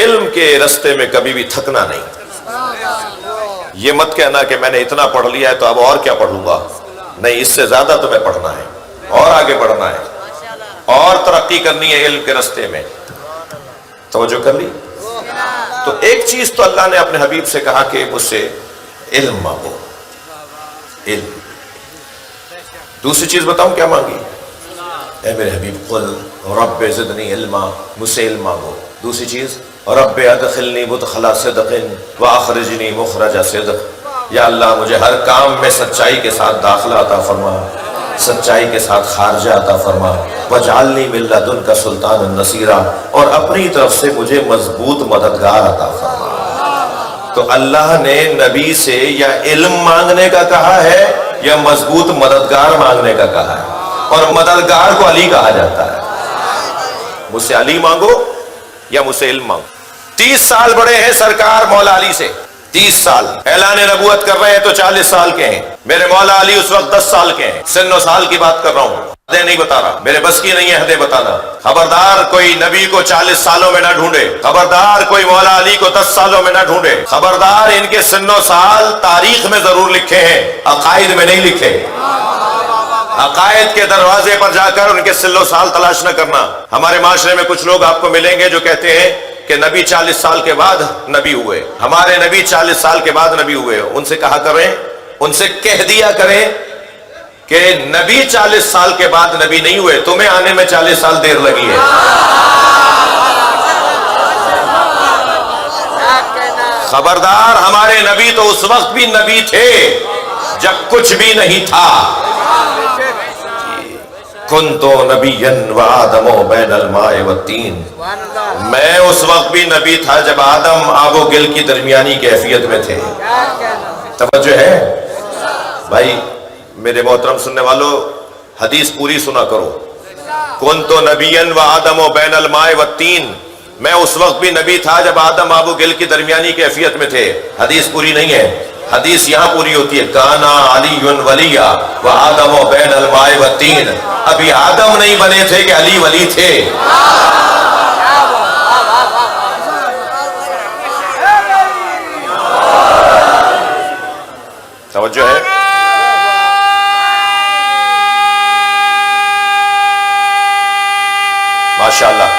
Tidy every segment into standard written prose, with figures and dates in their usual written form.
علم کے رستے میں کبھی بھی تھکنا نہیں. یہ مت کہنا کہ میں نے اتنا پڑھ لیا ہے تو اب اور کیا پڑھوں گا. نہیں، اس سے زیادہ تمہیں پڑھنا ہے اور آگے بڑھنا ہے اور ترقی کرنی ہے علم کے رستے میں. توجہ کر لی. تو ایک چیز تو اللہ نے اپنے حبیب سے کہا کہ مجھ سے علم مانگو، علم. دوسری چیز بتاؤں کیا مانگی؟ اے میرے حبیب قل رب زدنی علما، مجھ سے علم مانگو. دوسری چیز رب ادخلنی مدخل صدق واخرجنی مخرج صدق. یا اللہ مجھے ہر کام میں سچائی کے ساتھ داخلہ عطا فرما، سچائی کے ساتھ خارجہ عطا فرما. وجعلنی من لدنک سلطانا نصیرا، اور اپنی طرف سے مجھے مضبوط مددگار عطا فرما. تو اللہ نے نبی سے یا علم مانگنے کا کہا ہے یا مضبوط مددگار مانگنے کا کہا ہے. اور مددگار کو علی کہا جاتا ہے. مجھ سے علی مانگو یا مجھ سے علم مانگو. 30 سال بڑے ہیں سرکار مولا علی سے، 30 سال اعلان نبوت کر رہے ہیں تو 40 سال کے ہیں. میرے مولا علی اس وقت 10 سال کے ہیں. سن و سال کی بات کر رہا ہوں، حدیں نہیں بتا رہا، میرے بس کی نہیں ہے حدیں بتانا. خبردار کوئی نبی کو 40 سالوں میں نہ ڈھونڈے، خبردار کوئی مولا علی کو 10 سالوں میں نہ ڈھونڈے. خبردار ان کے سن و سال تاریخ میں ضرور لکھے ہیں، عقائد میں نہیں لکھے. عقائد کے دروازے پر جا کر ان کے سن و سال تلاش نہ کرنا. ہمارے معاشرے میں کچھ لوگ آپ کو ملیں گے جو کہتے ہیں کہ نبی 40 سال کے بعد نبی ہوئے، ہمارے نبی 40 سال کے بعد نبی ہوئے. ان سے کہا کریں، ان سے کہہ دیا کریں کہ نبی 40 سال کے بعد نبی نہیں ہوئے، تمہیں آنے میں 40 سال دیر لگی ہے. خبردار، ہمارے نبی تو اس وقت بھی نبی تھے جب کچھ بھی نہیں تھا. کنتو نبیا وآدم بین الماء والطین، میں اس وقت بھی نبی تھا جب آدم آب و گل کی درمیانی کیفیت میں تھے. توجہ ہے بھائی میرے محترم سننے والوں، حدیث پوری سنا کرو. کنتو نبیا وآدم بین الماء والطین، میں اس وقت بھی نبی تھا جب آدم آب و گل کی درمیانی کیفیت میں تھے. حدیث پوری نہیں ہے، حدیث یہاں پوری ہوتی ہے. کانا علی ولیا وآدم بین الماء والطین. ابھی آدم نہیں بنے تھے کہ علی ولی تھے. توجہ ہے. ماشاءاللہ.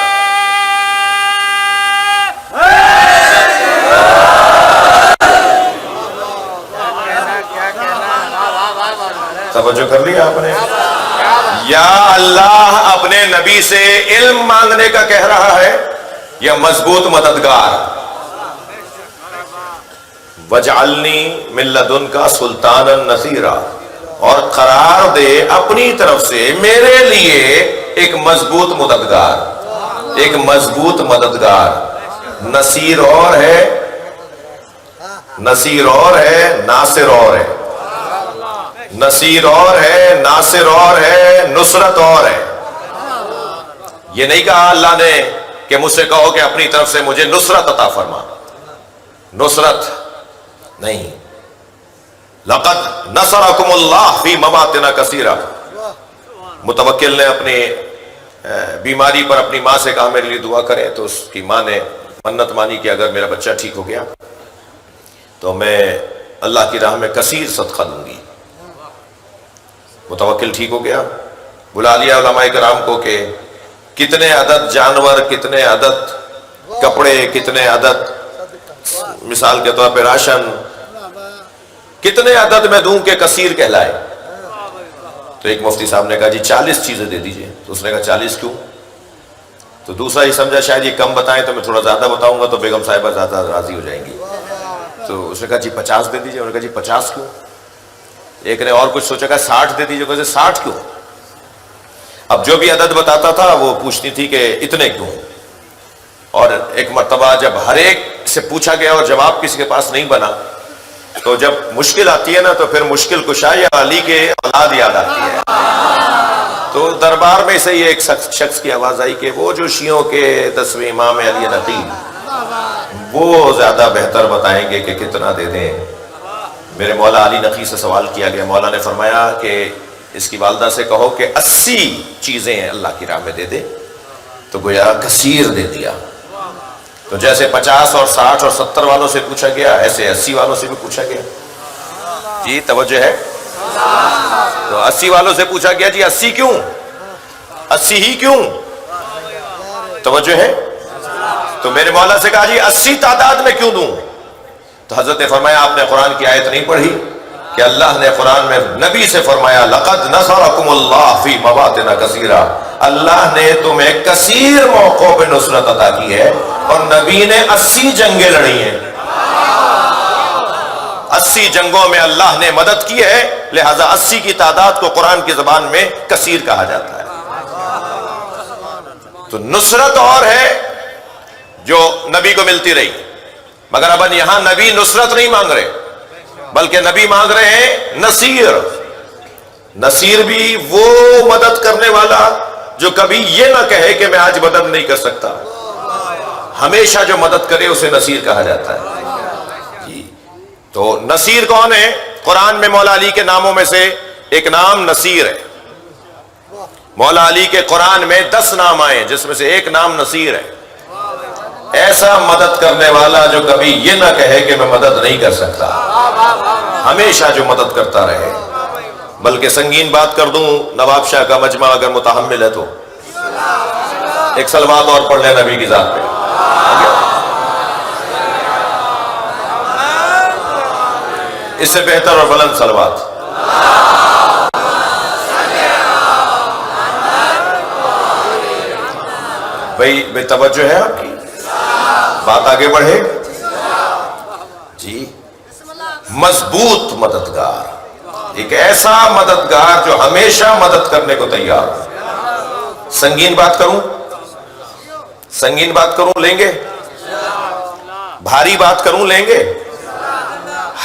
توجہ کر لیا آپ نے. یا اللہ اپنے نبی سے علم مانگنے کا کہہ رہا ہے یا مضبوط مددگار. وجعلنی من لدنک سلطانا نصیرا، اور قرار دے اپنی طرف سے میرے لیے ایک مضبوط مددگار، ایک مضبوط مددگار. نصیر اور ہے، نصیر اور ہے، ناصر اور ہے. نصیر اور ہے، ناصر اور ہے، نصرت اور ہے. یہ نہیں کہا اللہ نے کہ مجھ سے کہو کہ اپنی طرف سے مجھے نصرت عطا فرما. نصرت نہیں. لقد نصرکم اللہ فی مواطن کثیرہ. متوکل نے اپنی بیماری پر اپنی ماں سے کہا میرے لیے دعا کریں، تو اس کی ماں نے منت مانی کہ اگر میرا بچہ ٹھیک ہو گیا تو میں اللہ کی راہ میں کثیر صدقہ دوں گی. متوکل ٹھیک ہو گیا. بلا لیا علماء کرام کو کہ کتنے عدد جانور، کتنے عدد کپڑے، کتنے عدد مثال کے طور پہ راشن، کتنے عدد میں دوں کہ کثیر کہلائے. تو ایک مفتی صاحب نے کہا جی 40 چیزیں دے دیجئے. تو اس نے کہا 40 کیوں؟ تو دوسرا ہی سمجھا شاید یہ کم بتائیں تو میں تھوڑا زیادہ بتاؤں گا تو بیگم صاحبہ زیادہ راضی ہو جائیں گی. تو اس نے کہا جی 50 دے دیجئے. انہوں نے کہا جی 50 کیوں؟ ایک نے اور کچھ سوچا کہ 60 دے دیجئے. کہا 60 کیوں؟ اب جو بھی عدد بتاتا تھا وہ پوچھتی تھی کہ اتنے کیوں. اور ایک مرتبہ جب ہر ایک سے پوچھا گیا اور جواب کسی کے پاس نہیں بنا تو جب مشکل آتی ہے نا تو پھر مشکل کشا یا علی کے اولاد یاد آتی ہے. تو دربار میں سے یہ ایک شخص کی آواز آئی کہ وہ جو شیعوں کے 10ویں امام علی نقی وہ زیادہ بہتر بتائیں گے کہ کتنا دے دیں. میرے مولا علی نقی سے سوال کیا گیا. مولا نے فرمایا کہ اس کی والدہ سے کہو کہ 80 چیزیں اللہ کی راہ میں دے دے. تو گویا کثیر دے دیا. تو جیسے 50 اور 60 اور 70 والوں سے پوچھا گیا، ایسے 80 والوں سے بھی پوچھا گیا. جی توجہ ہے؟ تو 80 والوں سے پوچھا گیا جی 80 کیوں؟ 80 ہی کیوں؟ توجہ ہے؟ تو میرے مولا سے کہا جی 80 تعداد میں کیوں دوں؟ تو حضرت نے فرمایا آپ نے قرآن کی آیت نہیں پڑھی کہ اللہ نے قرآن میں نبی سے فرمایا لقد نصرکم اللہ فی مواطن کثیرہ، اللہ نے تمہیں کثیر موقعوں پہ نصرت عطا کی ہے، اور نبی نے 80 جنگیں لڑی ہیں. 80 جنگوں میں اللہ نے مدد کی ہے، لہذا 80 کی تعداد کو قرآن کی زبان میں کثیر کہا جاتا ہے. تو نصرت اور ہے جو نبی کو ملتی رہی، مگر اب یہاں نبی نصرت نہیں مانگ رہے بلکہ نبی مانگ رہے ہیں نصیر. نصیر بھی وہ مدد کرنے والا جو کبھی یہ نہ کہے کہ میں آج مدد نہیں کر سکتا، ہمیشہ جو مدد کرے اسے نصیر کہا جاتا ہے. تو نصیر کون ہے؟ قرآن میں مولا علی کے ناموں میں سے ایک نام نصیر ہے. مولا علی کے قرآن میں 10 نام آئے جس میں سے ایک نام نصیر ہے. ایسا مدد کرنے والا جو کبھی یہ نہ کہے کہ میں مدد نہیں کر سکتا، ہمیشہ جو مدد کرتا رہے. بلکہ سنگین بات کر دوں، نواب شاہ کا مجمع اگر متحمل ہے تو ایک صلوات اور پڑھ لیں نبی کی ذات پہ. اس سے بہتر اور بلند صلوات. بھئی توجہ ہے آپ کی؟ بات آگے بڑھے جی. مضبوط مددگار، ایک ایسا مددگار جو ہمیشہ مدد کرنے کو تیار ہو. سنگین بات کروں؟ سنگین بات کروں لیں گے؟ بھاری بات کروں لیں گے؟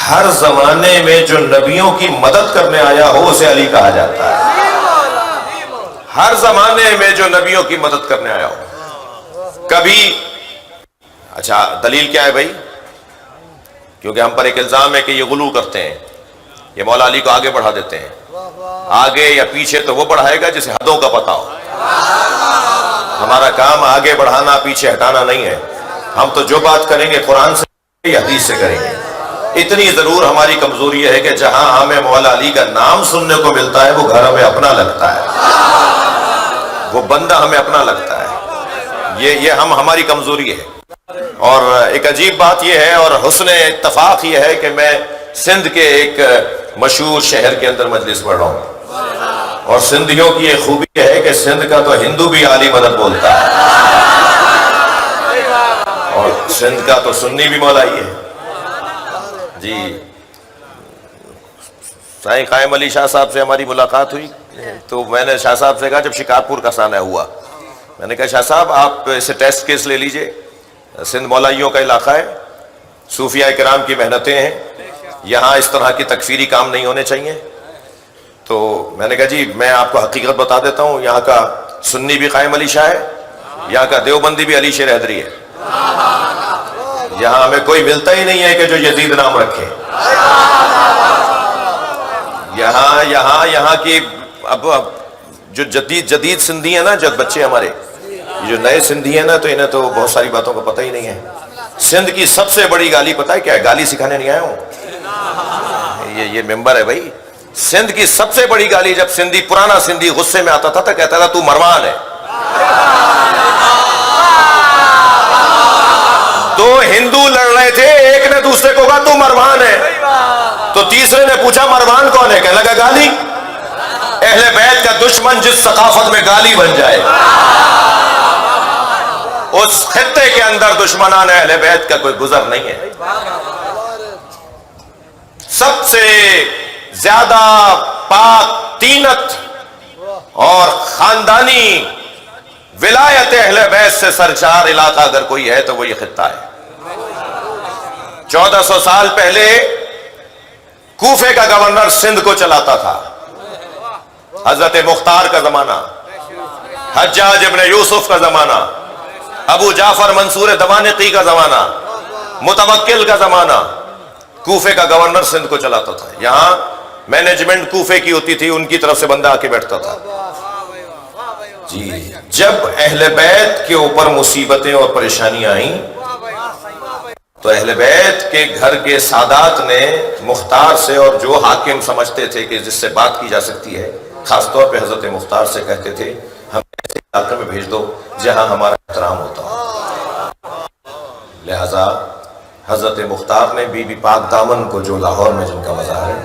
ہر زمانے میں جو نبیوں کی مدد کرنے آیا ہو اسے علی کہا جاتا ہے. ہر زمانے میں جو نبیوں کی مدد کرنے آیا ہو. کبھی اچھا دلیل کیا ہے بھائی؟ کیونکہ ہم پر ایک الزام ہے کہ یہ غلو کرتے ہیں، یہ مولا علی کو آگے بڑھا دیتے ہیں. آگے یا پیچھے تو وہ بڑھائے گا جسے حدوں کا پتہ ہو. ہمارا کام آگے بڑھانا پیچھے ہٹانا نہیں ہے. ہم تو جو بات کریں گے قرآن سے یا حدیث سے کریں گے. اتنی ضرور ہماری کمزوری ہے کہ جہاں ہمیں مولا علی کا نام سننے کو ملتا ہے وہ گھر ہمیں اپنا لگتا ہے، وہ بندہ ہمیں اپنا لگتا ہے. یہ ہماری کمزوری ہے. اور ایک عجیب بات یہ ہے اور حسن اتفاق یہ ہے کہ میں سندھ کے ایک مشہور شہر کے اندر مجلس پڑھ رہا ہوں، اور سندھیوں کی یہ خوبی ہے کہ سندھ کا تو ہندو بھی علی مدد بولتا ہے اور سندھ کا تو سنی بھی مولا ہی ہے. جی سائیں قائم علی شاہ صاحب سے ہماری ملاقات ہوئی تو میں نے شاہ صاحب سے کہا، جب شکارپور کا سانحہ ہوا، میں نے کہا شاہ صاحب آپ اسے ٹیسٹ کیس لے لیجئے، سندھ مولائیوں کا علاقہ ہے، صوفیہ کرام کی محنتیں ہیں، یہاں اس طرح کی تکفیری کام نہیں ہونے چاہیے. تو میں نے کہا جی میں آپ کو حقیقت بتا دیتا ہوں، یہاں کا سنی بھی قائم علی شاہ ہے، یہاں کا دیوبندی بھی علی شیر حیدری ہے. یہاں ہمیں کوئی ملتا ہی نہیں ہے کہ جو یزید نام رکھے. یہاں کی اب جو جدید سندھی ہیں نا، جب بچے ہمارے جو نئے سندھی ہیں نا، تو انہیں تو بہت ساری باتوں کا پتہ ہی نہیں ہے. سندھ کی سب سے بڑی گالی پتہ ہے کیا ہے؟ گالی سکھانے نہیں آیا ہوں، یہ ممبر ہے بھائی. سندھ کی سب سے بڑی گالی جب سندھی پرانا سندھی غصے میں آتا تھا تو کہتا تھا تو مروان ہے. دو ہندو لڑ رہے تھے، ایک نے دوسرے کو کہا تو مروان ہے، تو تیسرے نے پوچھا مروان کون ہے؟ کہنے لگا گالی. اہل بیت کا دشمن جس ثقافت میں گالی بن جائے، اس خطے کے اندر دشمنان اہل بیت کا کوئی گزر نہیں ہے. سب سے زیادہ پاک تینت اور خاندانی ولایت اہل بیت سے سرشار علاقہ اگر کوئی ہے تو وہ یہ خطہ ہے. 1400 سال پہلے کوفے کا گورنر سندھ کو چلاتا تھا، حضرت مختار کا زمانہ، حجاج ابن یوسف کا زمانہ، ابو جعفر منصور دمانقی کا زمانہ، متوکل کا زمانہ. کوفے کا گورنر سندھ کو چلاتا تھا. یہاں مینجمنٹ کوفے کی ہوتی تھی، ان کی طرف سے بندہ آ کے بیٹھتا تھا. جی جب اہل بیت کے اوپر مصیبتیں اور پریشانیاں آئیں تو اہل بیت کے گھر کے سادات نے مختار سے، اور جو حاکم سمجھتے تھے کہ جس سے بات کی جا سکتی ہے، خاص طور پہ حضرت مختار سے کہتے تھے ہم ایسے علاقے میں بھیج دو جہاں ہمارا احترام ہوتا ہو۔ لہذا حضرت مختار نے بی بی پاک دامن کو، جو لاہور میں جن کا مزار ہے،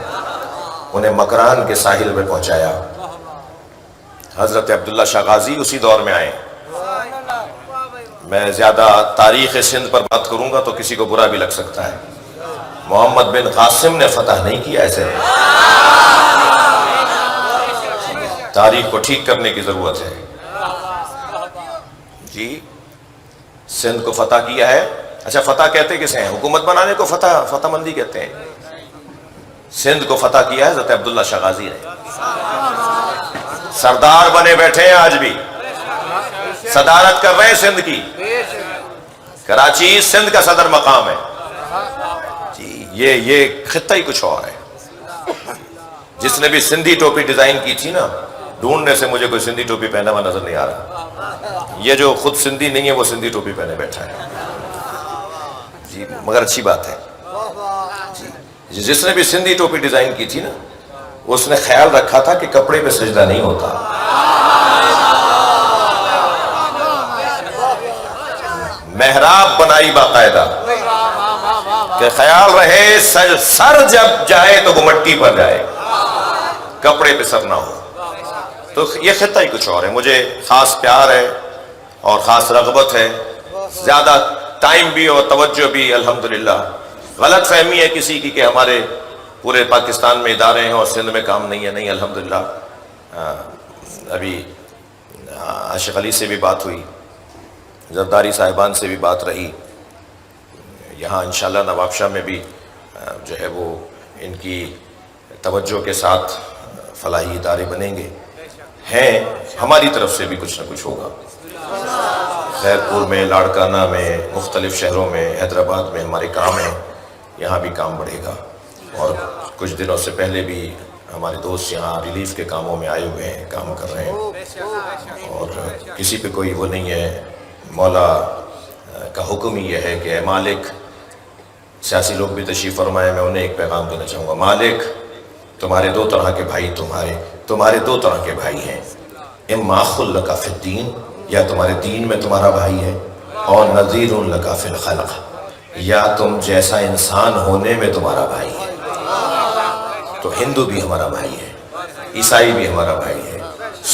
انہیں مکران کے ساحل میں پہنچایا۔ حضرت عبداللہ شاہ غازی اسی دور میں آئے۔ میں زیادہ تاریخ سندھ پر بات کروں گا تو کسی کو برا بھی لگ سکتا ہے۔ محمد بن قاسم نے فتح نہیں کیا ایسے، تاریخ کو ٹھیک کرنے کی ضرورت ہے۔ جی سندھ کو فتح کیا ہے، اچھا فتح کہتے کسے ہیں؟ حکومت بنانے کو فتح مندی کہتے ہیں۔ سندھ کو فتح کیا ہے حضرت عبداللہ شاہ غازی نے۔ سردار بنے بیٹھے ہیں آج بھی، صدارت کر رہے ہیں سندھ کی۔ کراچی سندھ کا صدر مقام ہے جی۔ یہ خطہ ہی کچھ اور ہے۔ جس نے بھی سندھی ٹوپی ڈیزائن کی تھی نا، ڈھونڈنے سے مجھے کوئی سندھی ٹوپی پہنا ہوا نظر نہیں آ رہا۔ یہ جو خود سندھی نہیں ہے وہ سندھی ٹوپی پہنے بیٹھا ہے جی، مگر اچھی بات ہے جی۔ جس نے بھی سندھی ٹوپی ڈیزائن کی تھی نا، اس نے خیال رکھا تھا کہ کپڑے پہ سجدہ نہیں ہوتا۔ محراب بنائی باقاعدہ کہ خیال رہے سر جب جائے تو وہ مٹی پر جائے، کپڑے پہ سر نہ ہو۔ تو یہ خطہ ہی کچھ اور ہے۔ مجھے خاص پیار ہے اور خاص رغبت ہے، زیادہ ٹائم بھی اور توجہ بھی الحمدللہ۔ غلط فہمی ہے کسی کی کہ ہمارے پورے پاکستان میں ادارے ہیں اور سندھ میں کام نہیں ہے، نہیں الحمدللہ۔ ابھی عاشق علی سے بھی بات ہوئی، زرداری صاحبان سے بھی بات رہی، یہاں انشاءاللہ نواب شاہ میں بھی جو ہے وہ ان کی توجہ کے ساتھ فلاحی ادارے بنیں گے ہیں۔ ہماری طرف سے بھی کچھ نہ کچھ ہوگا۔ خیرپور میں، لاڑکانہ میں، مختلف شہروں میں، حیدرآباد میں ہمارے کام ہیں، یہاں بھی کام بڑھے گا۔ اور کچھ دنوں سے پہلے بھی ہمارے دوست یہاں ریلیف کے کاموں میں آئے ہوئے ہیں، کام کر رہے ہیں، اور کسی پہ کوئی وہ نہیں ہے۔ مولا کا حکم ہی یہ ہے کہ اے مالک، سیاسی لوگ بھی تشریف فرمائے، میں انہیں ایک پیغام دینا چاہوں گا۔ مالک، تمہارے دو طرح کے بھائی، تمہارے دو طرح کے بھائی ہیں، اما خل لک فی الدین، یا تمہارے دین میں تمہارا بھائی ہے، اور نذیر لک فی الخلق، یا تم جیسا انسان ہونے میں تمہارا بھائی ہے۔ تو ہندو بھی ہمارا بھائی ہے، عیسائی بھی ہمارا بھائی ہے،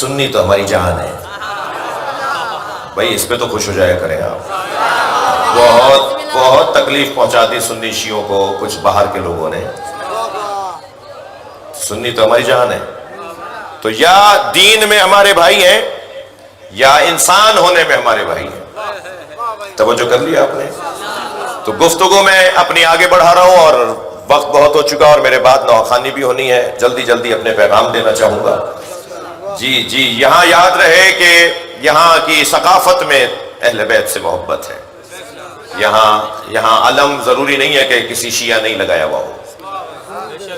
سنی تو ہماری جان ہے۔ بھائی اس پہ تو خوش ہو جایا کریں آپ۔ بہت تکلیف پہنچا دی سنی شیعوں کو کچھ باہر کے لوگوں نے۔ سنی تو ہماری جان ہے۔ تو یا دین میں ہمارے بھائی ہیں یا انسان ہونے میں ہمارے بھائی ہیں۔ توجہ کر لیا آپ نے؟ تو گفتگو میں اپنی آگے بڑھا رہا ہوں، اور وقت بہت ہو چکا اور میرے بعد نواخوانی بھی ہونی ہے، جلدی اپنے پیغام دینا چاہوں گا۔ جی یہاں یاد رہے کہ یہاں کی ثقافت میں اہل بیت سے محبت ہے۔ یہاں علم ضروری نہیں ہے کہ کسی شیعہ نہیں لگایا ہوا ہو،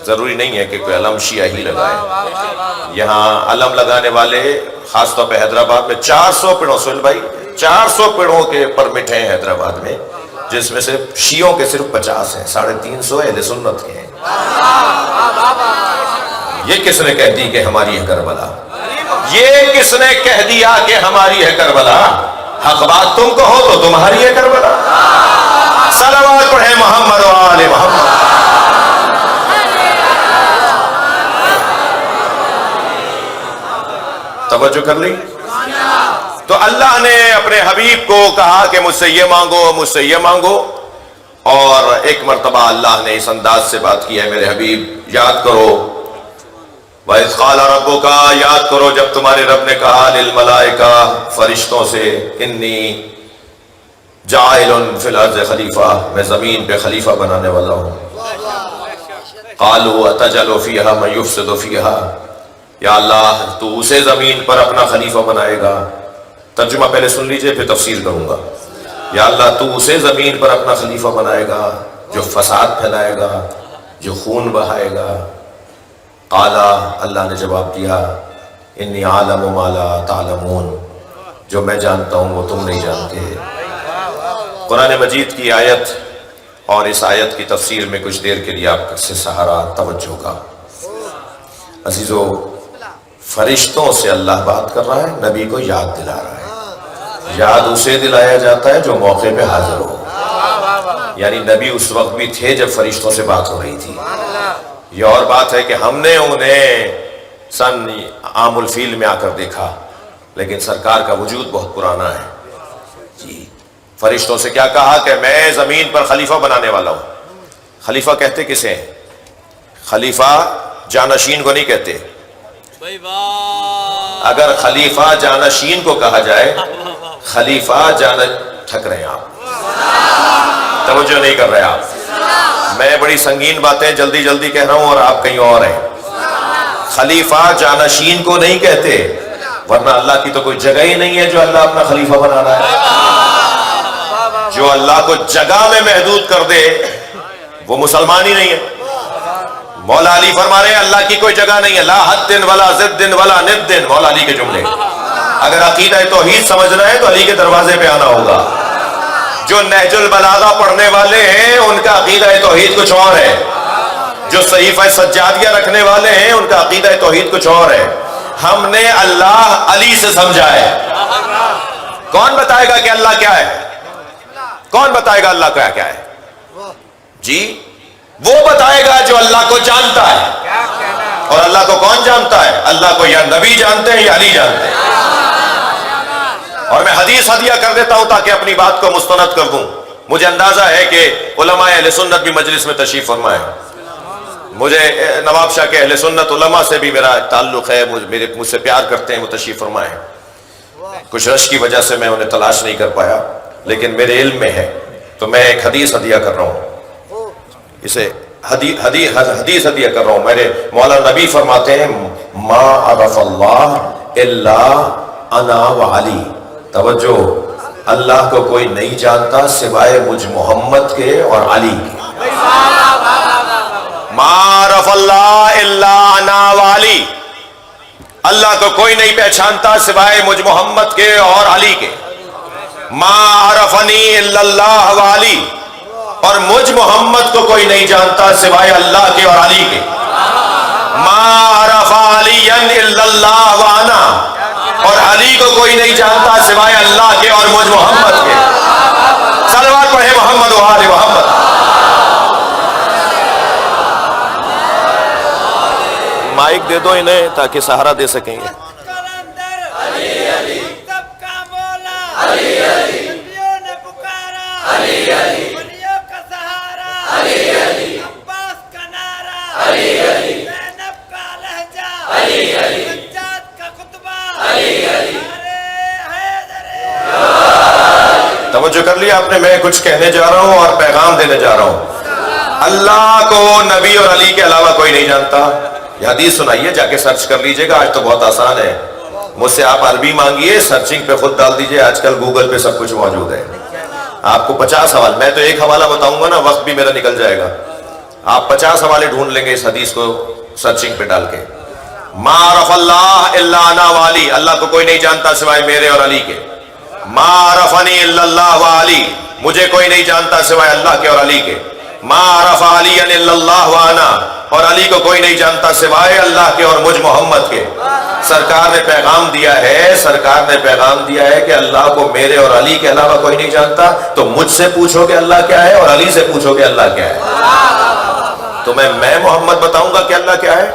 ضروری نہیں ہے کہ کوئی علم شیعہ ہی لگائے۔ یہاں علم لگانے والے خاص طور پہ حیدرآباد میں 400 پیڑوں، سہیل بھائی 400 پیڑوں کے پرمٹ ہیں حیدرآباد میں، جس میں سے شیعوں کے صرف 50 ہیں، 350 اہل سنت کے ہیں۔ یہ کس نے کہہ دی کہ ہماری ہے کربلا؟ یہ کس نے کہہ دیا کہ ہماری ہے کربلا؟ حق بات تم کہو تو تمہاری ہے کربلا۔ صلوات پڑھیں محمد و آل محمد۔ توجہ کر لی؟ تو اللہ نے اپنے حبیب کو کہا کہ مجھ سے یہ مانگو، مجھ سے یہ مانگو، اور ایک مرتبہ اللہ نے اس انداز سے بات کی ہے، میرے حبیب یاد کرو، وَإِذْ قَالَ رَبُّكَ، یاد کرو جب تمہارے رب نے کہا لِلْمَلَائِكَةِ، فرشتوں سے، انی جَاعِلٌ فِي الْأَرْضِ خلیفہ، میں زمین پہ خلیفہ بنانے والا ہوں۔ قَالُوا أَتَجْعَلُ فِيهَا مَن يُفْسِدُ فِيهَا، یا اللہ تو اسے زمین پر اپنا خلیفہ بنائے گا۔ ترجمہ پہلے سن لیجئے پھر تفسیر کروں گا۔ یا اللہ تو اسے زمین پر اپنا خلیفہ بنائے گا جو فساد پھیلائے گا، جو خون بہائے گا۔ قالا، اللہ نے جواب دیا، انی عالم ما لا تعلمون، جو میں جانتا ہوں وہ تم نہیں جانتے۔ قرآن مجید کی آیت اور اس آیت کی تفسیر میں کچھ دیر کے لیے آپ سے سہارا توجہ کا۔ عزیزو، فرشتوں سے اللہ بات کر رہا ہے، نبی کو یاد دلا رہا ہے۔ یاد اسے دلایا جاتا ہے جو موقع پہ حاضر ہو، یعنی نبی اس وقت بھی تھے جب فرشتوں سے بات ہو رہی تھی۔ یہ اور بات ہے کہ ہم نے انہیں سن عام الفیل میں آ کر دیکھا، لیکن سرکار کا وجود بہت پرانا ہے جی۔ فرشتوں سے کیا کہا کہ میں زمین پر خلیفہ بنانے والا ہوں۔ خلیفہ کہتے کسے ہیں؟ خلیفہ جانشین کو نہیں کہتے۔ اگر خلیفہ جانشین کو کہا جائے، خلیفہ تھک رہے ہیں آپ، توجہ نہیں کر رہے آپ، میں بڑی سنگین باتیں جلدی جلدی کہہ رہا ہوں اور آپ کہیں اور ہیں۔ خلیفہ جانشین کو نہیں کہتے، ورنہ اللہ کی تو کوئی جگہ ہی نہیں ہے جو اللہ اپنا خلیفہ بنا رہا ہے۔ جو اللہ کو جگہ میں محدود کر دے وہ مسلمان ہی نہیں ہے۔ مولا علی فرما رہے ہیں اللہ کی کوئی جگہ نہیں ہے، لا حد ولا ضد ولا ند، مولا علی کے جملے۔ اگر عقیدہ توحید سمجھنا ہے تو علی کے دروازے پہ آنا ہوگا۔ جو نہج البلاغہ پڑھنے والے ہیں ان کا عقیدہ توحید کچھ اور ہے، جو صحیفہ سجادیہ رکھنے والے ہیں ان کا عقیدہ توحید کچھ اور ہے۔ ہم نے اللہ علی سے سمجھا ہے۔ کون بتائے گا کہ اللہ کیا ہے؟ کون بتائے گا اللہ کیا ہے؟ جی وہ بتائے گا جو اللہ کو جانتا ہے۔ اور اللہ کو کون جانتا ہے؟ اللہ کو یا نبی جانتے ہیں یا علی جانتے ہیں۔ اور میں حدیث ہدیہ کر دیتا ہوں تاکہ اپنی بات کو مستند کر دوں۔ مجھے اندازہ ہے کہ علماء اہل سنت بھی مجلس میں تشریف فرمائے۔ مجھے نواب شاہ کے اہل سنت علماء سے بھی میرا تعلق ہے، مجھ سے پیار کرتے ہیں، وہ تشریف فرمائے۔ کچھ رش کی وجہ سے میں انہیں تلاش نہیں کر پایا، لیکن میرے علم میں ہے تو میں ایک حدیث ہدیہ کر رہا ہوں، اسے حدیث ہدیہ کر رہا ہوں۔ میرے مولا نبی فرماتے ہیں ما عرف اللہ الا انا وعلی، توجہ، اللہ کو کوئی نہیں جانتا سوائے مجھ محمد کے اور علی کے۔ ما عرف اللہ الا انا وعلی، اللہ کو کوئی نہیں پہچانتا سوائے مجھ محمد کے اور علی کے۔ ما عرفنی الا اللہ وعلی، اور مجھ محمد کو کوئی نہیں جانتا سوائے اللہ کے اور علی کے۔ ما عرف علی الا اللہ وانا، اور علی کو کوئی نہیں جانتا سوائے اللہ کے اور مجھ محمد کے۔ صلوات پڑھے محمد و آل محمد۔ مائک دے دو انہیں تاکہ سہارا دے سکیں گے۔ توجہ کر لیا آپ نے، میں کچھ کہنے جا رہا ہوں اور پیغام دینے جا رہا ہوں۔ اللہ کو نبی اور علی کے علاوہ کوئی نہیں جانتا۔ یہ حدیث سنائیے، جا کے سرچ کر لیجئے گا، آج تو بہت آسان ہے۔ مجھ سے آپ عربی مانگیے، سرچنگ پہ خود ڈال دیجئے، آج کل گوگل پہ سب کچھ موجود ہے۔ آپ کو 50 حوالے، میں تو ایک حوالہ بتاؤں گا نا، وقت بھی میرا نکل جائے گا۔ آپ 50 حوالے ڈھونڈ لیں گے اس حدیث کو سرچنگ پہ ڈال کے۔ ما عرف اللہ الا انا وعلی، اللہ کو کوئی نہیں جانتا سوائے میرے اور علی کے۔ ما عرفنی الا اللہ وعلی، مجھے کوئی نہیں جانتا سوائے اللہ کے اور علی کے۔ ما عرف علی الا اللہ وانا، اور علی کو کوئی نہیں جانتا سوائے اللہ کے اور مجھ محمد کے۔ سرکار نے پیغام دیا ہے، سرکار نے پیغام دیا ہے کہ اللہ کو میرے اور علی کے علاوہ کوئی نہیں جانتا، تو مجھ سے پوچھو کہ اللہ کیا ہے اور علی سے پوچھو کہ اللہ کیا ہے۔ تو میں محمد بتاؤں گا کہ اللہ کیا ہے؟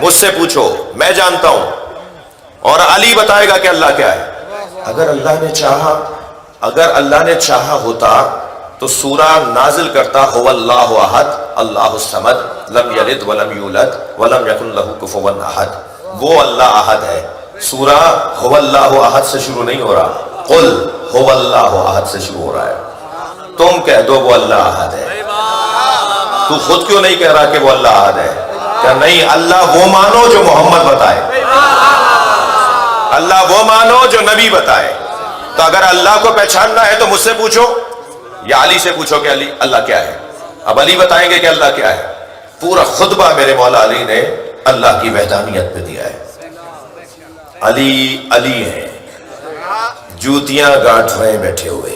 مجھ سے پوچھو، میں جانتا ہوں، اور علی بتائے گا کہ اللہ کیا ہے۔ اگر اللہ نے چاہا ہوتا تو سورہ نازل کرتا هو اللہ احد اللہ الصمد لم یلد ولم یولد ولم یکن لہ کفوا احد۔ وہ اللہ احد ہے۔ سورہ هو اللہ احد سے شروع نہیں ہو رہا، قل هو اللہ احد سے شروع ہو رہا ہے۔ تم کہہ دو وہ اللہ احد ہے۔ تو خود کیوں نہیں کہہ رہا کہ وہ اللہ احد ہے؟ کہ نہیں، اللہ وہ مانو جو محمد بتائے، اللہ وہ مانو جو نبی بتائے۔ تو اگر اللہ کو پہچاننا ہے تو مجھ سے پوچھو یا علی سے پوچھو کہ علی اللہ کیا ہے۔ اب علی بتائیں گے کہ اللہ کیا ہے۔ پورا خطبہ میرے مولا علی نے اللہ کی وحدانیت پہ دیا ہے۔ علی علی ہیں، جوتیاں گانٹھ رہے بیٹھے ہوئے،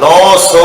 900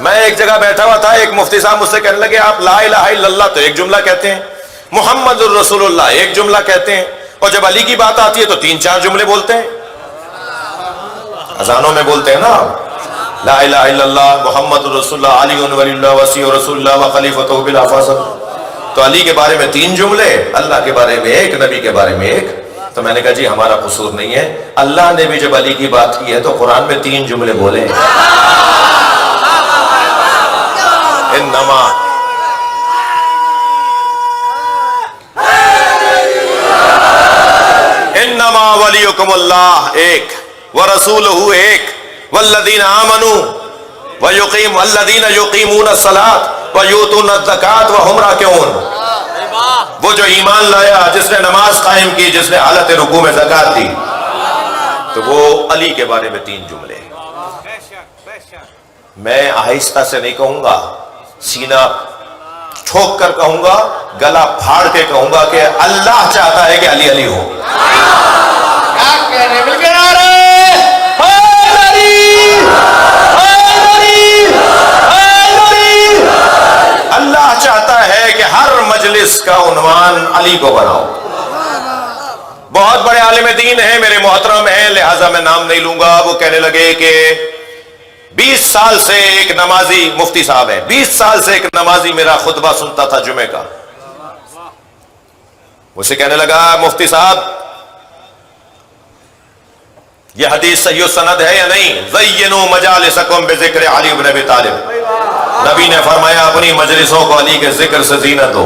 میں ایک جگہ بیٹھا ہوا تھا, ایک مفتی صاحب مجھ سے کہنے لگے آپ لا الہ الا اللہ تو ایک جملہ کہتے ہیں, محمد الرسول اللہ ایک جملہ کہتے ہیں, اور جب علی کی بات آتی ہے تو 3-4 جملے بولتے ہیں. اذانوں میں بولتے ہیں نا لا الہ الا اللہ محمد الرسول اللہ علی ولی اللہ وسیع رسول اللہ وخلیفۃ بلا فاصل. تو علی کے بارے میں 3 جملے, اللہ کے بارے میں ایک, نبی کے بارے میں ایک. تو میں نے کہا جی ہمارا قصور نہیں ہے, اللہ نے بھی جب علی کی بات کی ہے تو قرآن میں 3 جملے بولے. انما ولیکم اللہ ایک ورسولہ ایک والذین آمنوا والذین یقیمون الصلاۃ ویؤتون الزکاۃ وہم راکعون. وہ جو ایمان لایا, جس نے نماز قائم کی, جس نے حالت رکوع میں زکات دی, تو وہ علی کے بارے میں 3 جملے. میں آہستہ سے نہیں کہوں گا, سینہ ٹھوک کر کہوں گا, گلا پھاڑ کے کہوں گا کہ اللہ چاہتا ہے کہ علی علی ہو. اللہ چاہتا ہے کہ ہر مجلس کا عنوان علی کو بناؤ. بہت بڑے عالم دین ہیں, میرے محترم ہیں, لہٰذا میں نام نہیں لوں گا. وہ کہنے لگے کہ 20 سال سے ایک نمازی, مفتی صاحب ہیں, 20 سال سے ایک نمازی میرا خطبہ سنتا تھا جمعے کا. مجھے کہنے لگا مفتی صاحب یہ حدیث صحیح سند ہے یا نہیں؟ زینوا مجالسکم بذکر علی بن ابی طالب. نبی نے فرمایا اپنی مجلسوں کو علی کے ذکر سے زینت دو.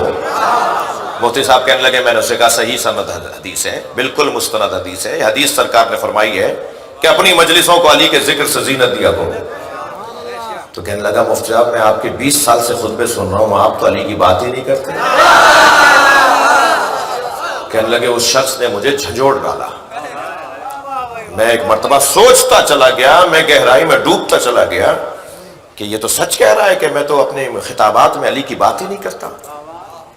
مفتی صاحب کہنے لگے, میں نے اسے کہا صحیح سند حدیث ہے, بالکل مستند حدیث ہے. یہ حدیث سرکار نے فرمائی ہے کہ اپنی مجلسوں کو علی کے ذکر سے زینت دیا کرو. تو کہنے لگا مفتی صاحب میں آپ کے 20 سال سے خطبے سن رہا ہوں, آپ تو علی کی بات ہی نہیں کرتے. کہنے لگے اس شخص نے مجھے جھنجھوڑ ڈالا. میں ایک مرتبہ سوچتا چلا گیا, میں گہرائی میں ڈوبتا چلا گیا کہ یہ تو سچ کہہ رہا ہے کہ میں تو اپنے خطابات میں علی کی بات ہی نہیں کرتا.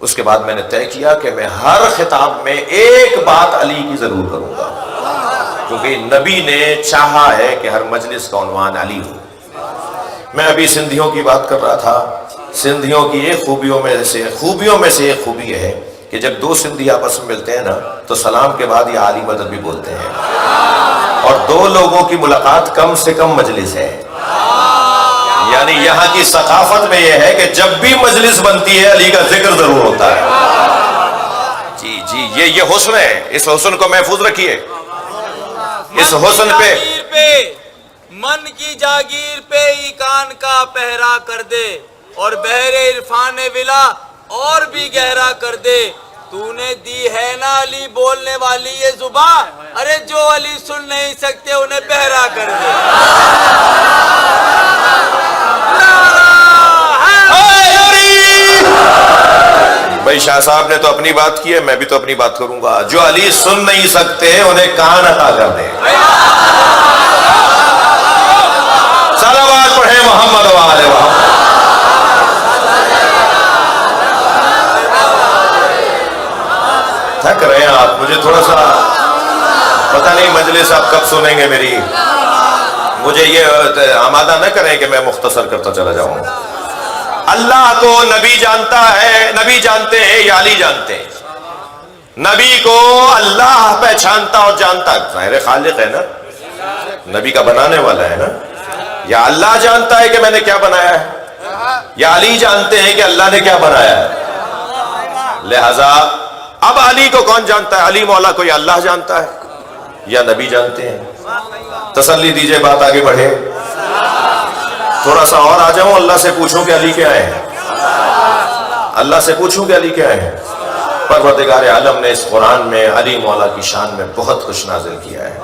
اس کے بعد میں نے طے کیا کہ میں ہر خطاب میں ایک بات علی کی ضرور کروں گا, کیونکہ نبی نے چاہا ہے کہ ہر مجلس کا عنوان علی ہو. میں ابھی سندھیوں کی بات کر رہا تھا. سندھیوں کی ایک خوبیوں میں سے ایک خوبی یہ ہے کہ جب 2 سندھی آپس میں ملتے ہیں نا تو سلام کے بعد یہ علی مدد بھی بولتے ہیں, اور 2 لوگوں کی ملاقات کم سے کم مجلس ہے. یعنی یہاں کی ثقافت میں یہ ہے کہ جب بھی مجلس بنتی ہے علی کا ذکر ضرور ہوتا ہے. جی جی یہ حسن ہے, اس حسن کو محفوظ رکھیے. اس حسن پہ من کی جاگیر پہ ہی کان کا پہرا کر دے, اور بحر عرفان ولا اور بھی گہرا کر دے. تو نے دی ہے نا علی بولنے والی یہ زباں, ارے جو علی سن نہیں سکتے انہیں بہرا کر دے. بھائی شاہ صاحب نے تو اپنی بات کی ہے, میں بھی تو اپنی بات کروں گا. جو علی سن نہیں سکتے انہیں کان عطا کر دے. صلوات پڑھیں محمد و آل محمد. تھک رہے ہیں آپ, مجھے تھوڑا سا پتہ نہیں مجلس آپ کب سنیں گے میری. مجھے یہ آمادہ نہ کریں کہ میں مختصر کرتا چلا جاؤں. اللہ کو نبی جانتا ہے, نبی جانتے ہیں یا علی جانتے ہیں؟ نبی کو اللہ پہچانتا اور جانتا, ظاہر خالق ہے نا, نبی کا بنانے والا ہے نا. یا اللہ جانتا ہے کہ میں نے کیا بنایا ہے, یا علی جانتے ہیں کہ اللہ نے کیا بنایا ہے. لہذا اب علی کو کون جانتا ہے؟ علی مولا کو یا اللہ جانتا ہے یا نبی جانتے ہیں؟ تسلی دیجئے, بات آگے بڑھے. تھوڑا سا اور آ جاؤں, اللہ سے پوچھوں کہ علی کیا ہے, اللہ سے پوچھوں کہ علی کیا ہے. پروردگار عالم نے اس قرآن میں علی مولا کی شان میں بہت کچھ نازل کیا ہے.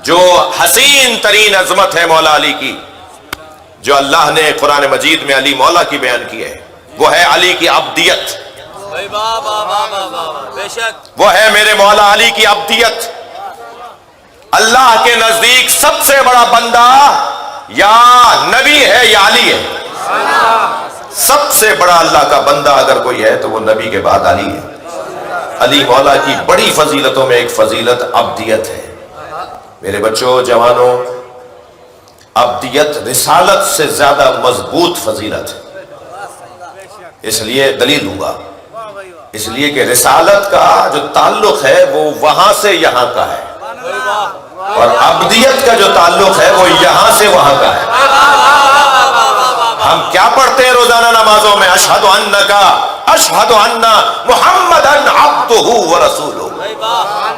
جو حسین ترین عظمت ہے مولا علی کی, جو اللہ نے قرآن مجید میں علی مولا کی بیان کی ہے, وہ ہے علی کی عبدیت. وہ ہے میرے مولا علی کی عبدیت. اللہ کے نزدیک سب سے بڑا بندہ یا نبی ہے یا علی ہے. سب سے بڑا اللہ کا بندہ اگر کوئی ہے تو وہ نبی کے بعد علی ہے. علی مولا کی بڑی فضیلتوں میں ایک فضیلت عبدیت ہے. میرے بچوں, جوانوں, ابدیت رسالت سے زیادہ مضبوط فضیلت ہے. اس لیے دلیل دوں گا، اس لیے کہ رسالت کا جو تعلق ہے وہ وہاں سے یہاں کا ہے، اور ابدیت کا جو تعلق ہے وہ یہاں سے وہاں کا ہے. ہم کیا پڑھتے ہیں روزانہ نمازوں میں؟ اشہد ان محمدن عبدہ ورسولہ.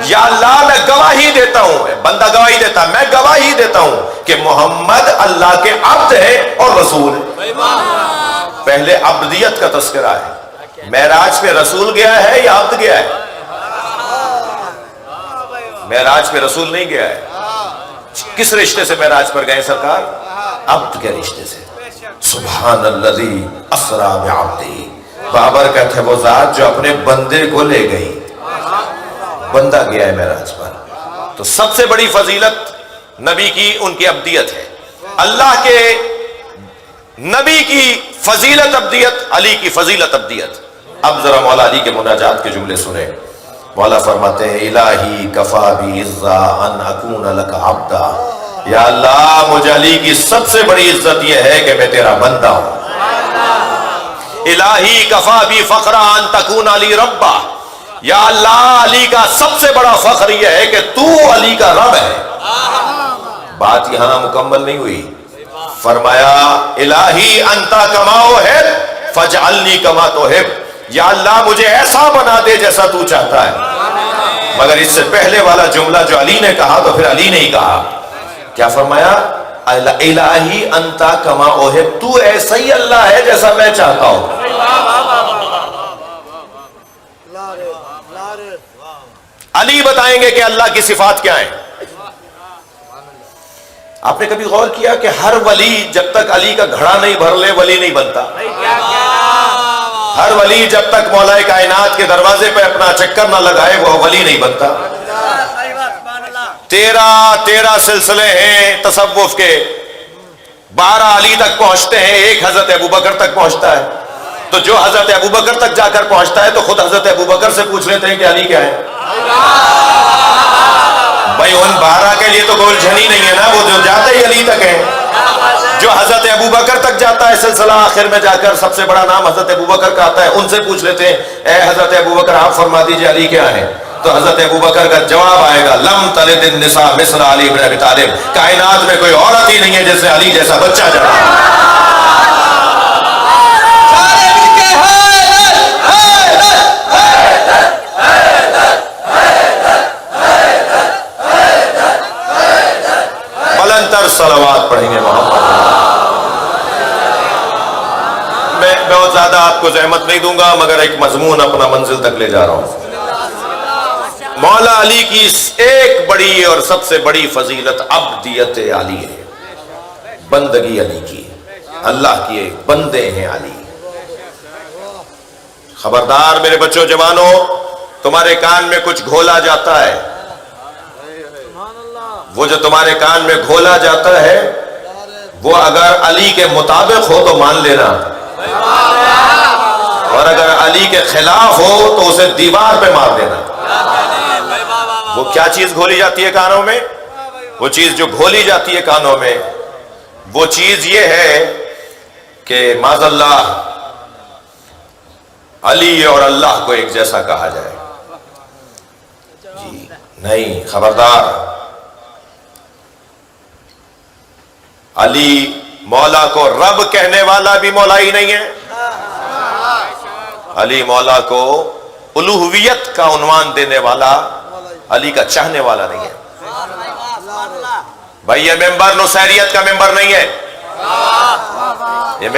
یا اللہ میں گواہی دیتا ہوں، بندہ گواہی دیتا ہے، میں گواہی دیتا ہوں کہ محمد اللہ کے عبد ہے اور رسول ہے. پہلے عبدیت کا تذکرہ ہے. معراج پہ رسول گیا ہے یا عبد گیا ہے؟ معراج پہ رسول نہیں گیا ہے. کس رشتے سے معراج پر گئے سرکار؟ عبد کے رشتے سے. سبحان الذی اسری بعبدہ. بابر کہتے ہیں وہ ذات جو اپنے بندے کو لے گئی. بندہ گیا ہے معراج پر. تو سب سے بڑی فضیلت نبی کی ان کی عبدیت ہے. اللہ کے نبی کی فضیلت عبدیت، علی کی فضیلت عبدیت. اب ذرا مولا علی کے مناجات کے جملے سنیں. مولا فرماتے ہیں الہی کفا بی عزا ان اکون لک عبدا. یا اللہ مجھے علی کی سب سے بڑی عزت یہ ہے کہ میں تیرا بندہ ہوں. الہی کفا بی فخرا ان تکون علی ربا. یا اللہ علی کا سب سے بڑا فخر یہ ہے کہ تو علی کا رب ہے. بات یہاں مکمل نہیں ہوئی. فرمایا الہی انتا کما احب فاجعلنی کما تحب. یا اللہ مجھے ایسا بنا دے جیسا تو چاہتا ہے. مگر اس سے پہلے والا جملہ جو علی نے کہا تو پھر علی نے ہی کہا. کیا فرمایا؟ الہی انتا کما احب. تو ایسا ہی اللہ ہے جیسا میں چاہتا ہوں. علی بتائیں گے کہ اللہ کی صفات کیا ہیں. آپ نے کبھی غور کیا کہ ہر ولی جب تک علی کا گھڑا نہیں بھر لے ولی نہیں بنتا؟ ہر ولی جب تک مولا کائنات کے دروازے پہ اپنا چکر نہ لگائے وہ ولی نہیں بنتا. 13 سلسلے ہیں تصوف کے، 12 علی تک پہنچتے ہیں، ایک حضرت ابوبکر تک پہنچتا ہے. تو جو حضرت ابوبکر تک جا کر پہنچتا ہے تو خود حضرت ابوبکر سے پوچھ لیتے ہیں کہ علی کیا ہے. بھائی ان 12 کے لیے تو کوئی جھنی نہیں ہے نا، وہ جو جاتے ہی علی تک ہے. جو حضرت ابوبکر تک جاتا ہے سلسلہ آخر میں جا کر سب سے بڑا نام حضرت ابوبکر کا آتا ہے. ان سے پوچھ لیتے ہیں اے حضرت ابوبکر آپ فرما دیجئے علی کیا ہے. تو حضرت ابوبکر کا جواب آئے گا لم تلد النساء مثل علی بن ابی طالب. کائنات میں کوئی عورت ہی نہیں ہے جیسے علی جیسا بچہ جڑا. بلندتر صلوات پڑھیں گے محمد. میں بہت زیادہ آپ کو زحمت نہیں دوں گا مگر ایک مضمون اپنا منزل تک لے جا رہا ہوں. مولا علی کی ایک بڑی اور سب سے بڑی فضیلت عبدیت علی ہے. بندگی علی کی، اللہ کی ایک بندے ہیں علی. خبردار میرے بچوں جوانوں، تمہارے کان میں کچھ گھولا جاتا ہے. وہ جو تمہارے کان میں گھولا جاتا ہے وہ اگر علی کے مطابق ہو تو مان لینا، اور اگر علی کے خلاف ہو تو اسے دیوار پہ مار دینا. وہ کیا چیز گھولی جاتی ہے کانوں میں؟ وہ چیز جو گھولی جاتی ہے کانوں میں وہ چیز یہ ہے کہ معاذ اللہ علی اور اللہ کو ایک جیسا کہا جائے. جی نہیں، خبردار. علی مولا کو رب کہنے والا بھی مولا ہی نہیں ہے. علی مولا کو الوہیت کا عنوان دینے والا، علی کا چاہنے والا نہیں ہے. بھائی یہ ممبر نصیریت کا ممبر نہیں ہے. یہ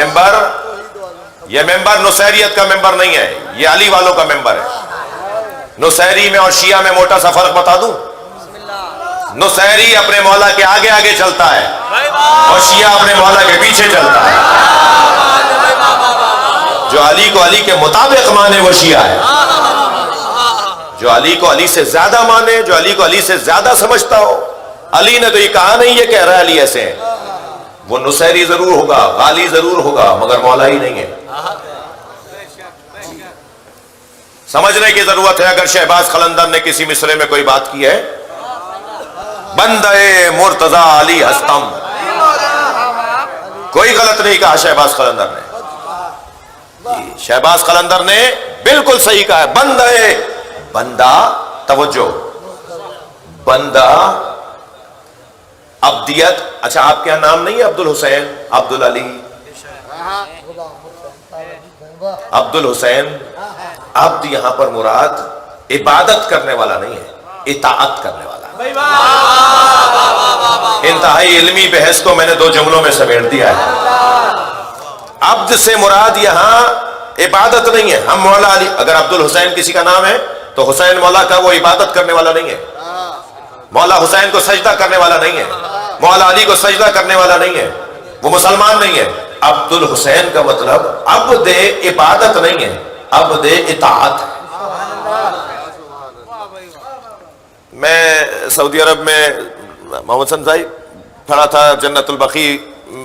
ممبر نصیریت کا ممبر نہیں ہے، یہ علی والوں کا ممبر ہے. نصیری میں اور شیعہ میں موٹا سا فرق بتا دوں. نصیری اپنے مولا کے آگے آگے چلتا ہے اور شیعہ اپنے مولا کے پیچھے چلتا ہے. جو علی کو علی کے مطابق مانے وہ شیعہ ہے. جو علی کو علی سے زیادہ مانے، جو علی کو علی سے زیادہ سمجھتا ہو، علی نے تو یہ کہا نہیں یہ کہہ رہا ہے علی ایسے ہیں، وہ نصیری ضرور ہوگا، غالی ضرور ہوگا مگر مولا ہی نہیں ہے. سمجھنے کی ضرورت ہے. اگر شہباز قلندر نے کسی مصرے میں کوئی بات کی ہے، بندے مرتضی علی ہستم، کوئی غلط نہیں کہا شہباز قلندر نے. شہباز قلندر نے بالکل صحیح کہا ہے. بندہ توجہ، بندہ عبدیت. اچھا آپ کے یہاں نام نہیں ہے عبد الحسین، عبد العلی، عبد الحسین؟ عبد یہاں پر مراد عبادت کرنے والا نہیں ہے، اطاعت کرنے والا. انتہائی علمی بحث کو میں نے 2 جملوں میں سمیٹ دیا ہے. عبد سے مراد یہاں عبادت نہیں ہے. ہم مولا علی، اگر عبد الحسین کسی کا نام ہے تو حسین مولا کا وہ عبادت کرنے والا نہیں ہے. مولا حسین کو سجدہ کرنے والا نہیں ہے، مولا علی کو سجدہ کرنے والا نہیں ہے، وہ مسلمان نہیں ہے. عبد الحسین کا مطلب عبد عبادت نہیں ہے، عبد اطاعت ہے. میں سعودی عرب میں محمد سنزائی پڑھا تھا، جنت البقیع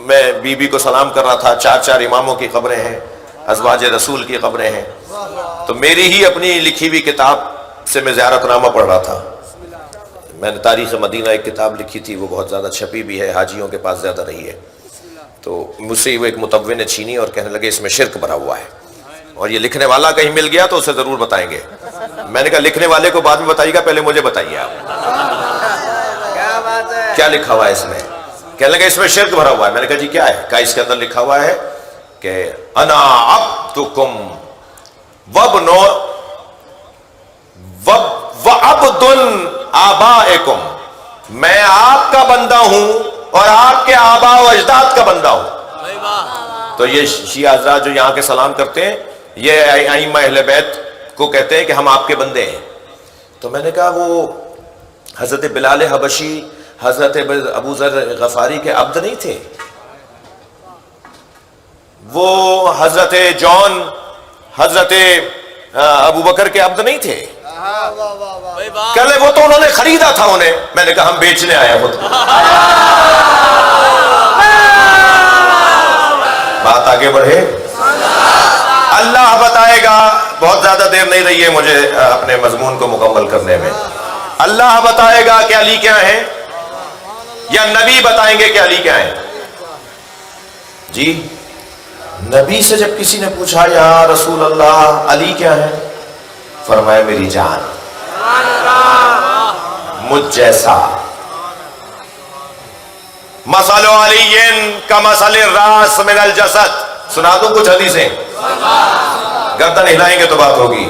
میں بی بی کو سلام کر رہا تھا. 4 اماموں کی قبریں ہیں، ازواج رسول کی قبریں ہیں. تو میری ہی اپنی لکھی ہوئی کتاب سے میں زیارت نامہ پڑھ رہا تھا. میں نے تاریخ مدینہ ایک کتاب لکھی تھی، وہ بہت زیادہ چھپی بھی ہے، حاجیوں کے پاس زیادہ رہی ہے. تو مجھ سے وہ ایک متوّن نے چھینی اور کہنے لگے اس میں شرک بھرا ہوا ہے، اور یہ لکھنے والا کہیں مل گیا تو اسے ضرور بتائیں گے. میں نے کہا لکھنے والے کو بعد میں بتائیے گا، پہلے مجھے بتائیے آپ کیا لکھا ہوا ہے اس میں. کہنے لگے اس میں شرک بھرا ہوا ہے. میں نے کہا جی کیا ہے؟ کہا اس کے اندر لکھا ہوا ہے کہ انا عبدکم وابن وعبد آبائکم، میں آپ کا بندہ ہوں اور آپ کے آباء و اجداد کا بندہ ہوں. تو یہ شیعہ حضرات جو یہاں کے سلام کرتے ہیں، یہ ائمہ اہل بیت کو کہتے ہیں کہ ہم آپ کے بندے ہیں. تو میں نے کہا وہ حضرت بلال حبشی، حضرت ابو ذر غفاری کے عبد نہیں تھے؟ وہ حضرت جون، حضرت ابو بکر کے عبد نہیں تھے؟ کہلے وہ تو انہوں نے خریدا تھا انہیں. میں نے کہا ہم بیچنے آئے خود. بات آگے بڑھے. اللہ بتائے گا، بہت زیادہ دیر نہیں رہی ہے مجھے اپنے مضمون کو مکمل کرنے میں. اللہ بتائے گا کہ علی کیا ہیں، یا نبی بتائیں گے کہ علی کیا ہیں؟ جی نبی سے جب کسی نے پوچھا یا رسول اللہ علی کیا ہے، فرمایا میری جان، مجھ جیسا. مثل علی کمثل الراس من الجسد. سنا دوں کچھ حدیثیں، گردن ہلائیں گے تو بات ہوگی.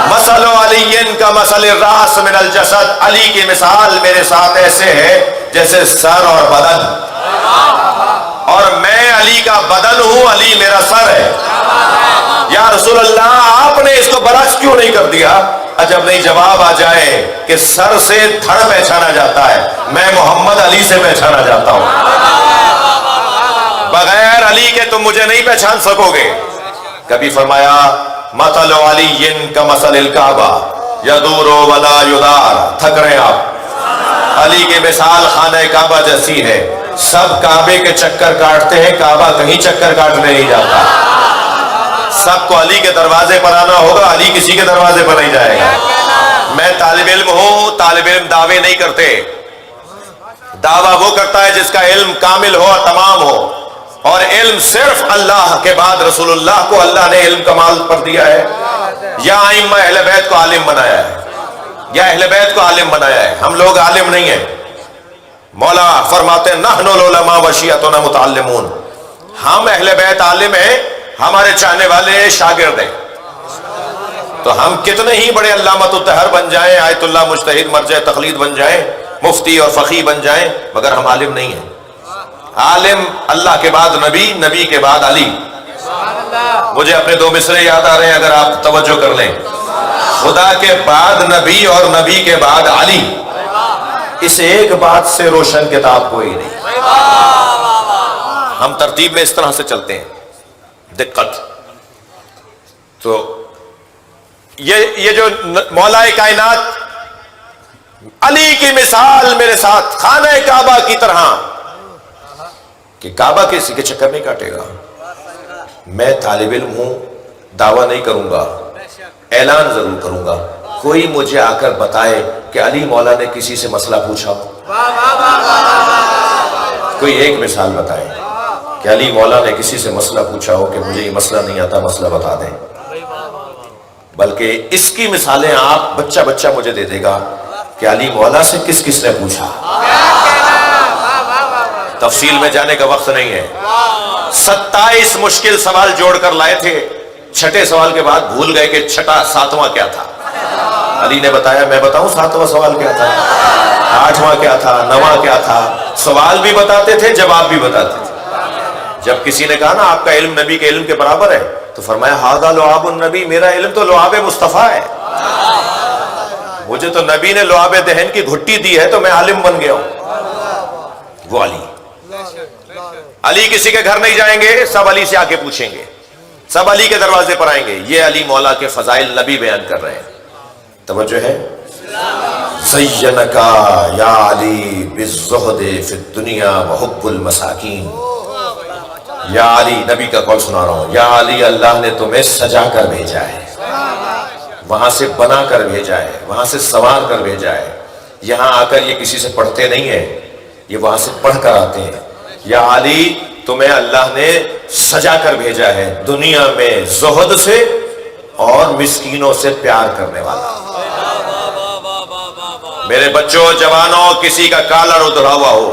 مثل علی کمثل الراس من الجسد، علی کی مثال میرے ساتھ ایسے ہے جیسے سر اور بدن، اور میں علی کا بدن ہوں، علی میرا سر ہے. یا رسول اللہ آپ نے اس کو برعکس کیوں نہیں کر دیا؟ جب نہیں جواب آ جائے کہ سر سے دھڑ پہچانا جاتا ہے، میں محمد علی سے پہچانا جاتا ہوں. بغیر علی کے تم مجھے نہیں پہچان سکو گے. کبھی فرمایا مثل علی کمثل الکعبہ یدور ولا یدار. تھک رہے ہیں آپ؟ علی کی مثال خانہ کعبہ جیسی ہے، سب کعبے کے چکر کاٹتے ہیں، کعبہ کہیں چکر کاٹنے نہیں جاتا. سب کو علی کے دروازے پر آنا ہوگا، علی کسی کے دروازے پر نہیں جائے گا. میں طالب علم ہوں، طالب علم دعوے نہیں کرتے. دعویٰ وہ کرتا ہے جس کا علم کامل ہو اور تمام ہو، اور علم صرف اللہ کے بعد رسول اللہ کو اللہ نے علم کمال پر دیا ہے، یا ائمہ اہل بیت کو عالم بنایا ہے، یا اہل بیت کو عالم بنایا ہے. ہم لوگ عالم نہیں ہیں. مولا فرماتے ہیں نحن العلماء وشیعتنا متعلمون. ہم اہل بیت عالم ہیں، ہمارے چاہنے والے شاگرد ہیں. تو ہم کتنے ہی بڑے علامۃ الطہر بن جائیں، آیت اللہ مجتہد مرجع تقلید بن جائیں، مفتی اور فقیہ بن جائیں، مگر ہم عالم نہیں ہیں. عالم اللہ کے بعد نبی، نبی کے بعد علی. مجھے اپنے 2 مصرے یاد آ رہے ہیں، اگر آپ توجہ کر لیں. خدا کے بعد نبی اور نبی کے بعد علی. اس ایک بات سے روشن کتاب کوئی نہیں. ہم ترتیب میں اس طرح سے چلتے ہیں. دقت تو یہ جو مولا کائنات علی کی مثال میرے ساتھ خانہ کعبہ کی طرح، کہ کعبہ کسی کے چکر نہیں کاٹے گا. میں طالب علم ہوں، دعویٰ نہیں کروں گا، اعلان ضرور کروں گا. کوئی مجھے آ کر بتائے کہ علی مولا نے کسی سے مسئلہ پوچھا، کوئی ایک مثال بتائے کہ علی مولا نے کسی سے مسئلہ پوچھا ہو کہ مجھے یہ مسئلہ نہیں آتا، مسئلہ بتا دیں، بلکہ اس کی مثالیں آپ بچہ بچہ مجھے دے دے گا کہ علی مولا سے کس کس نے پوچھا. تفصیل میں جانے کا وقت نہیں ہے. 27 مشکل سوال جوڑ کر لائے تھے. چھٹے سوال کے بعد بھول گئے کہ ساتواں کیا تھا. علی نے بتایا، میں بتاؤں ساتواں سوال کیا تھا، 8واں کیا تھا، 9واں کیا تھا. سوال بھی بتاتے تھے، جواب بھی بتاتے تھے. جب کسی نے کہا نا آپ کا علم نبی کے علم کے برابر ہے، تو فرمایا ھذا لعاب النبی، میرا علم تو لعاب مصطفیٰ ہے. مجھے تو نبی نے لعاب دہن کی گھٹی دی ہے تو میں عالم بن گیا ہوں. وہ علی کسی کے گھر نہیں جائیں گے، سب علی سے آ کے پوچھیں گے، سب علی کے دروازے پر آئیں گے. یہ علی مولا کے فضائل نبی بیان کر رہے ہیں. توجہ ہے. زینکا یا علی بالزہد فی الدنیا وحب المساکین. یا علی، نبی کا قول سنا رہا ہوں، یا علی اللہ نے تمہیں سجا کر بھیجا ہے، وہاں سے بنا کر بھیجا ہے، وہاں سے سنوار کر بھیجا ہے. یہاں آ کر یہ کسی سے پڑھتے نہیں ہیں، یہ وہاں سے پڑھ کر آتے ہیں. یا علی تمہیں اللہ نے سجا کر بھیجا ہے، دنیا میں زہد سے اور مسکینوں سے پیار کرنے والا. میرے بچوں، جوانوں، کسی کا کالر ادھرا ہوا ہو،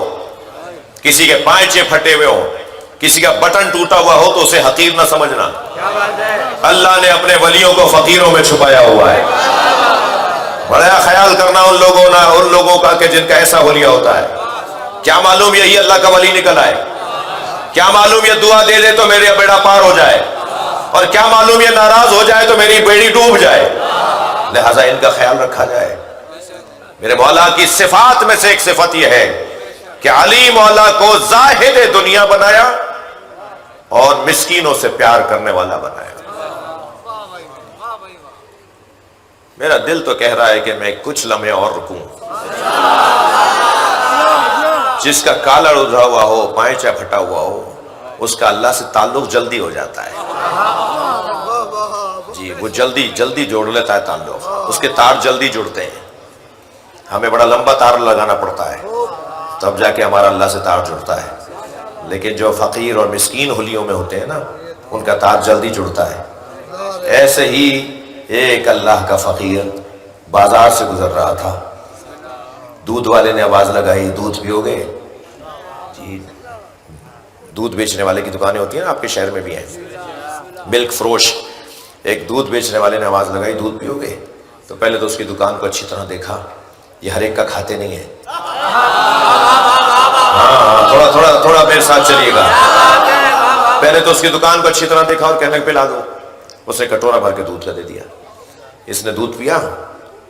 کسی کے پائچے پھٹے ہوئے ہو، کسی کا بٹن ٹوٹا ہوا ہو تو اسے حقیر نہ سمجھنا. اللہ نے اپنے ولیوں کو فقیروں میں چھپایا ہوا ہے. بڑا خیال کرنا ان لوگوں کا کہ جن کا ایسا ولیہ ہوتا ہے. کیا معلوم یہی اللہ کا ولی نکل آئے، کیا معلوم یہ دعا دے دے تو میرا بیڑا پار ہو جائے، اور کیا معلوم یہ ناراض ہو جائے تو میری بیڑی ڈوب جائے. لہذا ان کا خیال رکھا جائے. میرے مولا کی صفات میں سے ایک صفت یہ ہے کہ علی مولا کو زاہد دنیا بنایا اور مسکینوں سے پیار کرنے والا بنایا. میرا دل تو کہہ رہا ہے کہ میں کچھ لمحے اور رکوں. جس کا کالر ادھرا ہوا ہو، پائچا پھٹا ہوا ہو، اس کا اللہ سے تعلق جلدی ہو جاتا ہے. جی، وہ جلدی جوڑ لیتا ہے تعلق، اس کے تار جلدی جڑتے ہیں. ہمیں بڑا لمبا تار لگانا پڑتا ہے تب جا کے ہمارا اللہ سے تار جڑتا ہے. لیکن جو فقیر اور مسکین حلیوں میں ہوتے ہیں نا، ان کا تار جلدی جڑتا ہے. ایسے ہی ایک اللہ کا فقیر بازار سے گزر رہا تھا. دودھ والے نے آواز لگائی، دودھ پیو گے؟ جی، دودھ بیچنے والے کی دکانیں ہوتی ہیں نا، آپ کے شہر میں بھی ہیں، ملک فروش. ایک دودھ بیچنے والے نے آواز لگائی، دودھ پیو گے؟ تو پہلے تو اس کی دکان کو اچھی طرح دیکھا، یہ ہر ایک کا کھاتے نہیں ہیں. ہاں، تھوڑا میرے ساتھ چلیے گا. پہلے تو اس کی دکان کو اچھی طرح دیکھا اور کہنے پہ لا دو. اس نے کٹورا بھر کے دودھ کا دے دیا. اس نے دودھ پیا.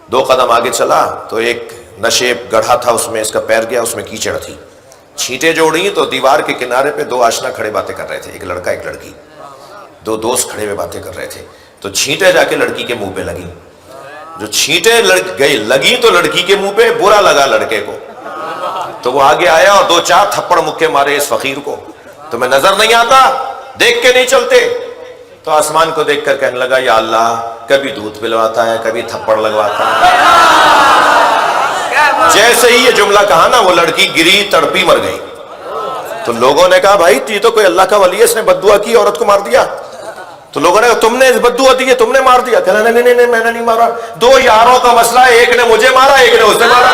2 قدم آگے چلا تو ایک نشیب گڑھا تھا، اس میں اس کا پیر گیا، اس میں کیچڑ تھی. چھینٹیں جوڑی تو دیوار کے کنارے پہ 2 آشنا کھڑے باتیں کر رہے تھے، ایک لڑکا ایک لڑکی. 2 دوست کھڑے ہوئے باتیں کر رہے تھے. تو چھینٹیں جا کے لڑکی کے منہ پہ لگی. جو چھینٹیں لگی تو لڑکی کے منہ پہ، برا لگا لڑکے کو. تو وہ آگے آیا اور 2-4 تھپڑ مکے مارے اس فقیر کو. تمہیں نظر نہیں آتا؟ دیکھ کے نہیں چلتے؟ تو آسمان کو دیکھ کر کہنے لگا، یا اللہ، کبھی دودھ پلواتا ہے، کبھی تھپڑ لگواتا ہے. جیسے ہی یہ جملہ کہا نا، وہ لڑکی گری، تڑپی، مر گئی. تو لوگوں نے کہا، بھائی یہ تو کوئی اللہ کا ولی ہے، اس نے بددعا کی، عورت کو مار دیا. تو لوگوں نے کہا، تم نے بددعا دی ہے، تم نے مار دیا. کہنا نہیں، میں نے نہیں مارا. 2 یاروں کا مسئلہ ہے، ایک نے مجھے مارا، ایک نے اس نے مارا.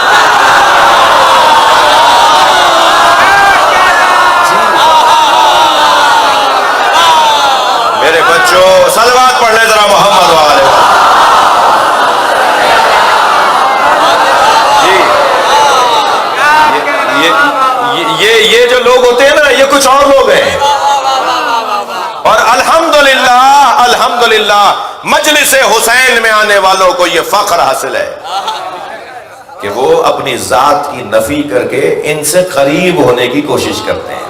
میرے بچوں، صلوات پڑھ لیں ذرا محمد والے. یہ جو لوگ ہوتے ہیں نا، یہ کچھ اور لوگ ہیں. اور الحمدللہ مجلس حسین میں آنے والوں کو یہ فخر حاصل ہے کہ وہ اپنی ذات کی نفی کر کے ان سے قریب ہونے کی کوشش کرتے ہیں.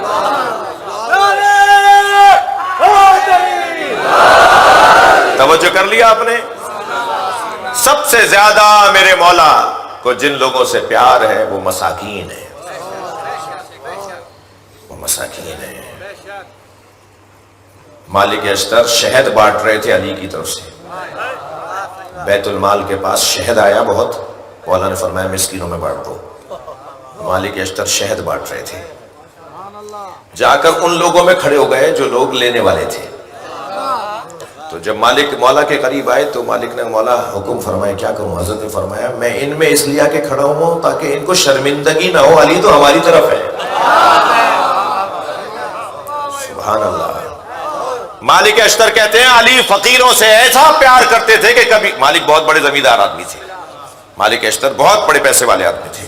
توجہ کر لیا آپ نے؟ سب سے زیادہ میرے مولا کو جن لوگوں سے پیار ہے وہ مساکین ہے. مساکین ہے. مالک اشتر شہد بانٹ رہے تھے علی کی طرف سے. بیت المال کے پاس شہد آیا بہت. مولا نے فرمایا مسکینوں میں بانٹ دو. مالک اشتر شہد بانٹ رہے تھے. جا کر ان لوگوں میں کھڑے ہو گئے جو لوگ لینے والے تھے. تو جب مالک مولا کے قریب آئے تو مالک نے مولا حکم فرمایا کیا کروں؟ حضرت نے فرمایا میں ان میں اس لیے کہ کھڑا ہوں تاکہ ان کو شرمندگی نہ ہو، علی تو ہماری طرف ہے. سبحان اللہ. مالک اشتر کہتے ہیں علی فقیروں سے ایسا پیار کرتے تھے کہ کبھی، مالک بہت بڑے زمیندار آدمی تھے، مالک اشتر بہت بڑے پیسے والے آدمی تھے.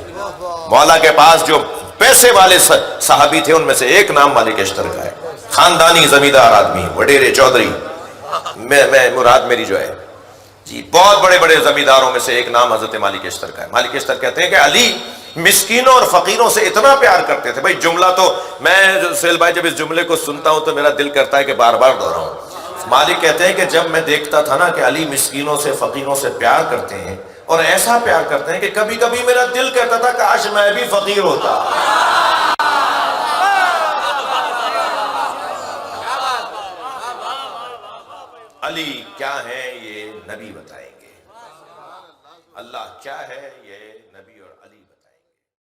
مولا کے پاس جو پیسے والے صحابی تھے ان میں سے ایک نام مالک اشتر کا ہے. خاندانی زمیندار آدمی، وڈیرے چودھری، میں مراد میری جو ہے جی، بہت بڑے بڑے زمینداروں میں سے ایک نام حضرت مالک اشتر کا ہے. مالک اشتر کہتے ہیں کہ علی مسکینوں اور فقیروں سے اتنا پیار کرتے تھے. بھائی جملہ تو میں سہیل بھائی جب اس جملے کو سنتا ہوں تو میرا دل کرتا ہے کہ بار بار دہراؤں. مالک کہتے ہیں کہ جب میں دیکھتا تھا نا کہ علی مسکینوں سے فقیروں سے پیار کرتے ہیں اور ایسا پیار کرتے ہیں کہ کبھی کبھی میرا دل کہتا تھا کاش میں بھی فقیر ہوتا. علی کیا ہے یہ نبی بتائیں گے، اللہ کیا ہے یہ نبی اور علی